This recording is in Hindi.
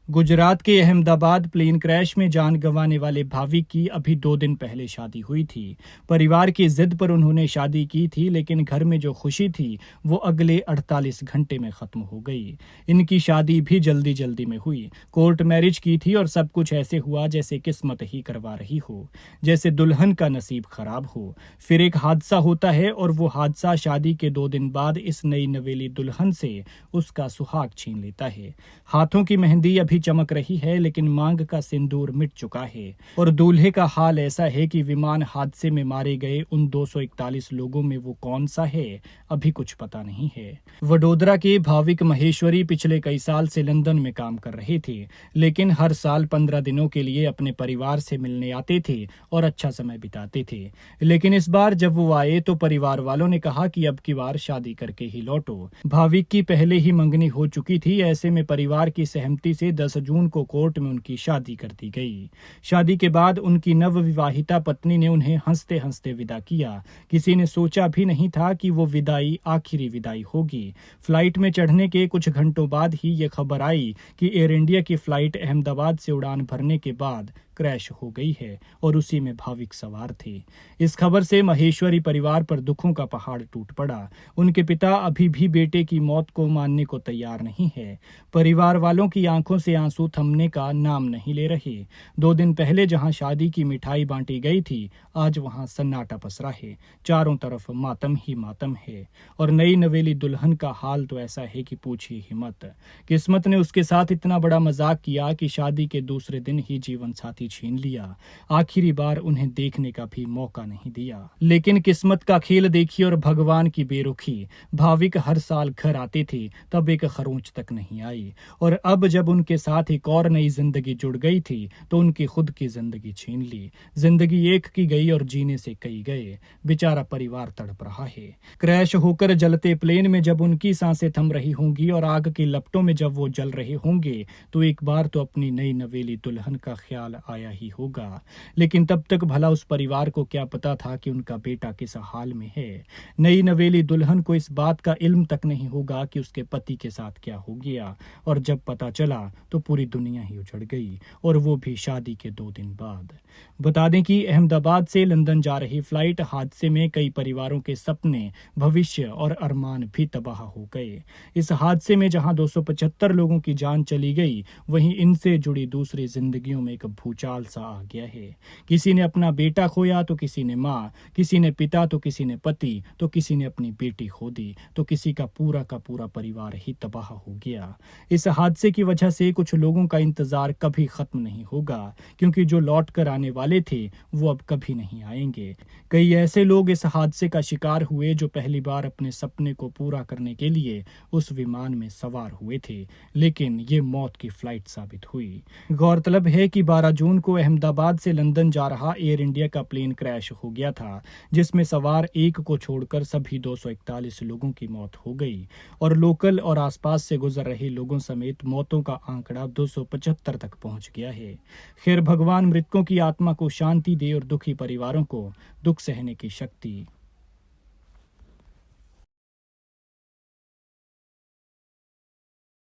गुजरात के अहमदाबाद प्लेन क्रैश में जान गंवाने वाले भाविक की अभी 2 दिन पहले शादी हुई थी। परिवार की जिद पर उन्होंने शादी की थी, लेकिन घर में जो खुशी थी वो अगले 48 घंटे में खत्म हो गई। इनकी शादी भी जल्दी जल्दी में हुई। कोर्ट मैरिज की थी और सब कुछ ऐसे हुआ जैसे किस्मत ही करवा रही हो, जैसे दुल्हन का नसीब खराब हो। फिर एक हादसा होता है और वो हादसा शादी के 2 दिन बाद इस नई नवेली दुल्हन से उसका सुहाग छीन लेता है। हाथों की मेहंदी अभी चमक रही है, लेकिन मांग का सिंदूर मिट चुका है और दूल्हे का हाल ऐसा है कि विमान हादसे में मारे गए उन 241 लोगों में वो कौन सा है, अभी कुछ पता नहीं है। वडोदरा के भाविक महेश्वरी पिछले कई साल से लंदन में काम कर रहे थे, लेकिन हर साल 15 दिनों के लिए अपने परिवार से मिलने आते थे और अच्छा समय बिताते थे। लेकिन इस बार जब वो आए तो परिवार वालों ने कहा कि अब की बार शादी करके ही लौटो। भाविक की पहले ही मंगनी हो चुकी थी, ऐसे में परिवार की सहमति से 10 जून को कोर्ट में उनकी शादी कर दी गई। शादी के बाद उनकी नवविवाहिता पत्नी ने उन्हें हंसते हंसते विदा किया। किसी ने सोचा भी नहीं था कि वो विदाई आखिरी विदाई होगी। फ्लाइट में चढ़ने के कुछ घंटों बाद ही ये खबर आई कि एयर इंडिया की फ्लाइट अहमदाबाद से उड़ान भरने के बाद क्रैश हो गई है और उसी में भाविक सवार थे। इस खबर से महेश्वरी परिवार पर दुखों का पहाड़ टूट पड़ा। उनके पिता अभी भी बेटे की मौत को मानने को तैयार नहीं है। परिवार वालों की आंखों से आंसू थमने का नाम नहीं ले रहे। 2 दिन पहले जहां शादी की मिठाई बांटी गई थी, आज वहां सन्नाटा पसरा है। चारों तरफ मातम ही मातम है और नई नवेली दुल्हन का हाल तो ऐसा है कि पूछिए ही मत। किस्मत ने उसके साथ इतना बड़ा मजाक किया कि शादी के दूसरे दिन ही जीवन साथी छीन लिया। आखिरी बार उन्हें देखने का भी मौका नहीं दिया। लेकिन किस्मत का खेल देखिए और भगवान की बेरुखी। भाविक हर साल घर आते थे, तब एक खरोंच तक नहीं आई, और अब जब उनके साथ एक और नई जिंदगी जुड़ गई थी तो उनकी खुद की जिंदगी छीन ली। जिंदगी एक की गई और जीने से कई गए। बेचारा परिवार तड़प रहा है। क्रैश होकर जलते प्लेन में जब उनकी सांसें थम रही होंगी और आग की लपटों में जब वो जल रहे होंगे, तो एक बार तो अपनी नई नवेली दुल्हन का ख्याल आया ही होगा। लेकिन तब तक भला उस परिवार को क्या पता था कि उनका बेटा किस हाल में है। नई नवेली दुल्हन को इस बात का इल्म तक नहीं होगा कि उसके पति के साथ क्या हो गया, और जब पता चला तो पूरी दुनिया ही उजड़ गई, और वो भी शादी के 2 दिन बाद। बता दें कि अहमदाबाद से लंदन जा रही फ्लाइट हादसे में कई परिवारों के सपने, भविष्य और अरमान भी तबाह हो गए। इस हादसे में जहां 275 लोगों की जान चली गई, वहीं इनसे जुड़ी दूसरी जिंदगियों में एक भूचाल सा आ गया है। किसी ने अपना बेटा खोया तो किसी ने माँ, किसी ने पिता तो किसी ने पति, तो किसी ने अपनी बेटी खो दी, तो किसी का पूरा परिवार ही तबाह हो गया। इस हादसे की वजह से कुछ लोगों का इंतजार कभी खत्म नहीं होगा, क्योंकि जो लौट कर आने वाले थे वो अब कभी नहीं आएंगे। कई ऐसे लोग इस हादसे का शिकार हुए जो पहली बार अपने सपने को पूरा करने के लिए उस विमान में सवार हुए थे, लेकिन ये मौत की फ्लाइट साबित हुई। गौरतलब है कि 12 जून को अहमदाबाद से लंदन जा रहा एयर इंडिया का प्लेन क्रैश हो गया था, जिसमें सवार एक को छोड़कर सभी 241 लोगों की मौत हो गई, और लोकल और आसपास से गुजर रहे लोगों समेत मौतों का आंकड़ा 275 तक पहुंच गया है। खैर, भगवान मृतकों की आत्मा को शांति दे और दुखी परिवारों को दुख सहने की शक्ति